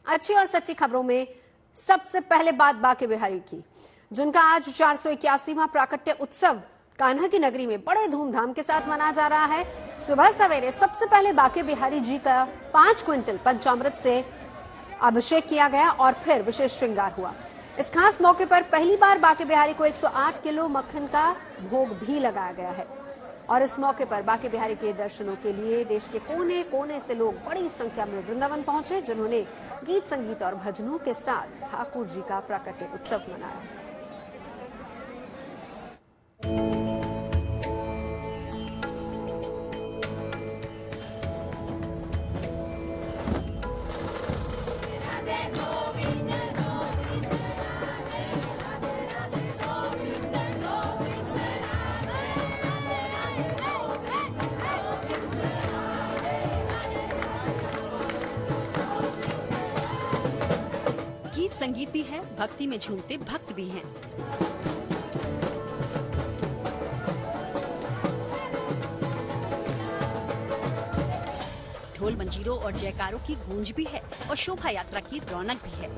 अच्छी और सच्ची खबरों में सबसे पहले बात बांके बिहारी की, जिनका आज 481वां प्राकट्य उत्सव कान्हा की नगरी में बड़े धूमधाम के साथ मनाया जा रहा है। सुबह सवेरे सबसे पहले बांके बिहारी जी का 5 क्विंटल पंचामृत से अभिषेक किया गया और फिर विशेष श्रृंगार हुआ। इस खास मौके पर पहली बार बांके बिहारी को 108 किलो मक्खन का भोग भी लगाया गया है और इस मौके पर बांके बिहारी के दर्शनों के लिए देश के कोने कोने से लोग बड़ी संख्या में वृंदावन पहुंचे, जिन्होंने गीत संगीत और भजनों के साथ ठाकुर जी का प्राकट्य उत्सव मनाया। गीत संगीत भी है, भक्ति में झूमते भक्त भी हैं। ढोल मंजीरों और जयकारों की गूंज भी है और शोभा यात्रा की रौनक भी है।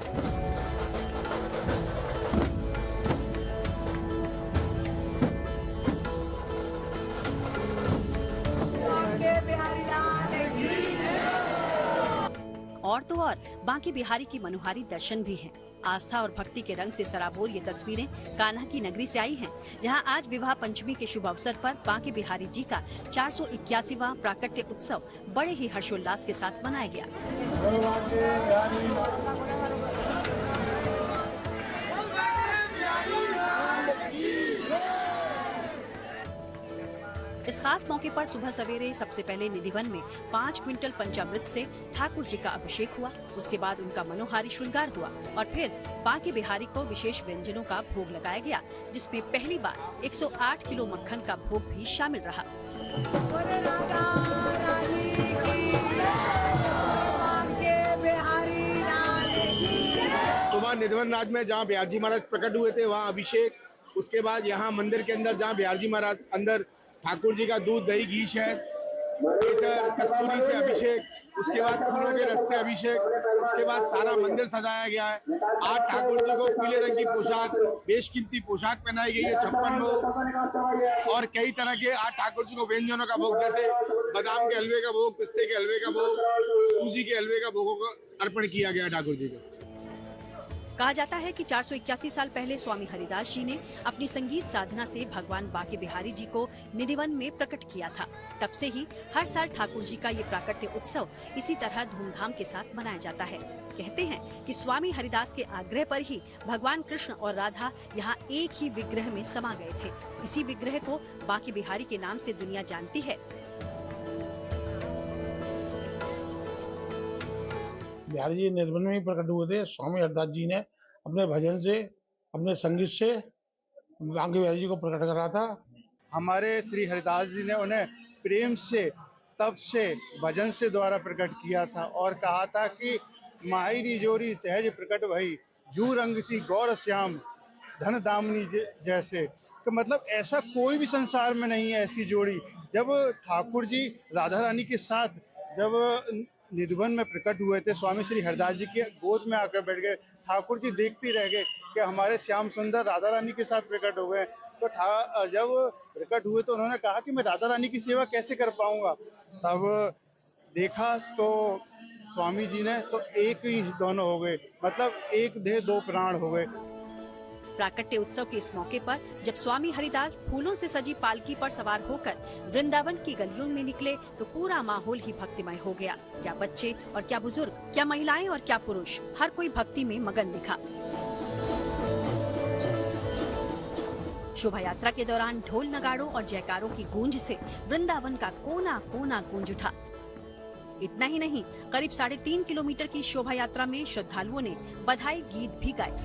और तो और बांके बिहारी की मनोहारी दर्शन भी हैं। आस्था और भक्ति के रंग से सराबोर ये तस्वीरें कान्हा की नगरी से आई हैं, जहां आज विवाह पंचमी के शुभ अवसर पर बांके बिहारी जी का 481वां प्राकट्य उत्सव बड़े ही हर्षोल्लास के साथ मनाया गया। इस खास मौके पर सुबह सवेरे सबसे पहले निधिवन में 5 क्विंटल पंचामृत से ठाकुर जी का अभिषेक हुआ। उसके बाद उनका मनोहारी श्रृंगार हुआ और फिर बांके बिहारी को विशेष व्यंजनों का भोग लगाया गया, जिसमें पहली बार 108 किलो मक्खन का भोग भी शामिल रहा। सुबह निधिवन राज में जहाँ बिहार जी महाराज प्रकट हुए थे वहाँ अभिषेक, उसके बाद यहाँ मंदिर के अंदर जहाँ बिहार जी महाराज अंदर ठाकुर जी का दूध दही घी शहद केसर कस्तूरी से अभिषेक, उसके बाद फूलों के रस से अभिषेक, उसके बाद सारा मंदिर सजाया गया है। आज ठाकुर जी को पीले रंग की पोशाक, बेशकीमती पोशाक पहनाई गई है, 56 भोग और कई तरह के आज ठाकुर जी को व्यंजनों का भोग, जैसे बादाम के हलवे का भोग, पिस्ते के हलवे का भोग, सूजी के हलवे का भोगों का अर्पण किया गया ठाकुर जी को। कहा जाता है कि 481 साल पहले स्वामी हरिदास जी ने अपनी संगीत साधना से भगवान बांके बिहारी जी को निधिवन में प्रकट किया था। तब से ही हर साल ठाकुर जी का ये प्राकट्य उत्सव इसी तरह धूमधाम के साथ मनाया जाता है। कहते हैं कि स्वामी हरिदास के आग्रह पर ही भगवान कृष्ण और राधा यहाँ एक ही विग्रह में समा गए थे। इसी विग्रह को बांके बिहारी के नाम से दुनिया जानती है। बिहारी जी निर्वन में प्रकट हुए थे। स्वामी हरिदास जी ने अपने भजन से, अपने संगीत से बांके बिहारी जी को प्रकट करा था। हमारे श्री हरिदास जी ने उन्हें प्रेम से, तप से, भजन से द्वारा प्रकट किया था और कहा था कि माहिरी जोरी सहज प्रकट भई, जू रंग सी गौर श्याम धन दामनी जैसे। तो मतलब ऐसा कोई भी संसार में नहीं है ऐसी जोड़ी। जब ठाकुर जी राधा रानी के साथ जब निधिवन में प्रकट हुए थे, स्वामी श्री हरिदास जी के गोद में आकर बैठ गए। ठाकुर जी देखते रह गए कि हमारे श्याम सुंदर राधा रानी के साथ प्रकट हो गए। तो जब प्रकट हुए तो उन्होंने कहा कि मैं राधा रानी की सेवा कैसे कर पाऊंगा। तब देखा तो स्वामी जी ने तो एक ही दोनों हो गए, मतलब एक देह दो प्राण हो गए। प्राकट्य उत्सव के इस मौके पर जब स्वामी हरिदास फूलों से सजी पालकी पर सवार होकर वृंदावन की गलियों में निकले तो पूरा माहौल ही भक्तिमय हो गया। क्या बच्चे और क्या बुजुर्ग, क्या महिलाएं और क्या पुरुष, हर कोई भक्ति में मगन दिखा। शोभा यात्रा के दौरान ढोल नगाड़ों और जयकारों की गूंज से वृंदावन का कोना कोना गूंज उठा। इतना ही नहीं, करीब 3.5 किलोमीटर की शोभा यात्रा में श्रद्धालुओं ने बधाई गीत भी गाए।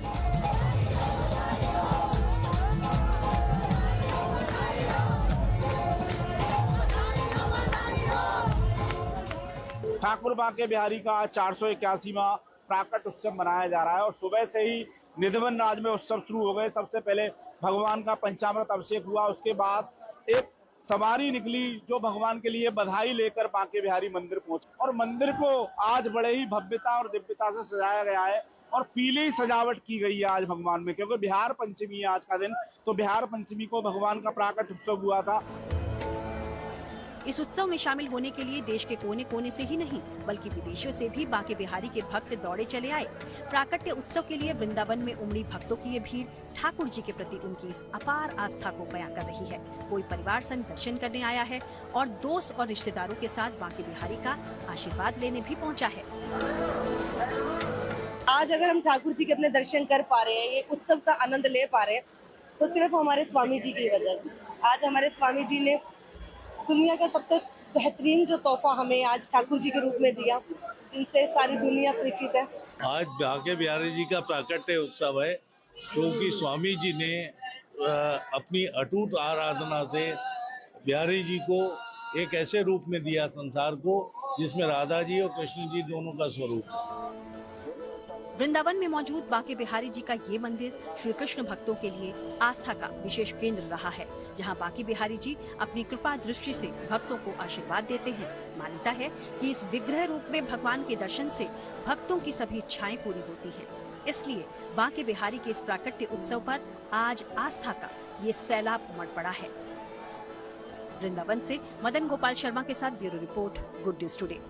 ठाकुर बांके बिहारी का 481वां प्राकट उत्सव मनाया जा रहा है और सुबह से ही निधिवन राज में उत्सव शुरू हो गए। सबसे पहले भगवान का पंचामृत अभिषेक हुआ, उसके बाद एक सवारी निकली जो भगवान के लिए बधाई लेकर बांके बिहारी मंदिर पहुंचे और मंदिर को आज बड़े ही भव्यता और दिव्यता से सजाया गया है और पीली सजावट की गई है आज भगवान में, क्योंकि बिहार पंचमी है आज का दिन। तो बिहार पंचमी को भगवान का प्राकट उत्सव हुआ था। इस उत्सव में शामिल होने के लिए देश के कोने कोने से ही नहीं बल्कि विदेशों से भी बांके बिहारी के भक्त दौड़े चले आए। प्राकट्य उत्सव के लिए वृंदावन में उमड़ी भक्तों की ये भीड़ ठाकुर जी के प्रति उनकी इस अपार आस्था को बयां कर रही है। कोई परिवार संग दर्शन करने आया है और दोस्त और रिश्तेदारों के साथ बांके बिहारी का आशीर्वाद लेने भी पहुँचा है। आज अगर हम ठाकुर जी के अपने दर्शन कर पा रहे हैं, ये उत्सव का आनंद ले पा रहे हैं, तो सिर्फ हमारे स्वामी जी की वजह से। आज हमारे स्वामी जी ने दुनिया का सबसे बेहतरीन जो तोहफा हमें आज ठाकुर जी के रूप में दिया, जिनसे सारी दुनिया परिचित है। आज बांके बिहारी जी का प्राकट्य उत्सव है, क्योंकि स्वामी जी ने अपनी अटूट आराधना से बिहारी जी को एक ऐसे रूप में दिया संसार को जिसमें राधा जी और कृष्ण जी दोनों का स्वरूप है। वृंदावन में मौजूद बांके बिहारी जी का ये मंदिर श्री कृष्ण भक्तों के लिए आस्था का विशेष केंद्र रहा है, जहां बांके बिहारी जी अपनी कृपा दृष्टि से भक्तों को आशीर्वाद देते हैं। मान्यता है कि इस विग्रह रूप में भगवान के दर्शन से भक्तों की सभी इच्छाएं पूरी होती हैं। इसलिए बांके बिहारी के इस प्राकट्य उत्सव पर आज आस्था का ये सैलाब उमड़ पड़ा है। वृंदावन से मदन गोपाल शर्मा के साथ bureau report, good news today.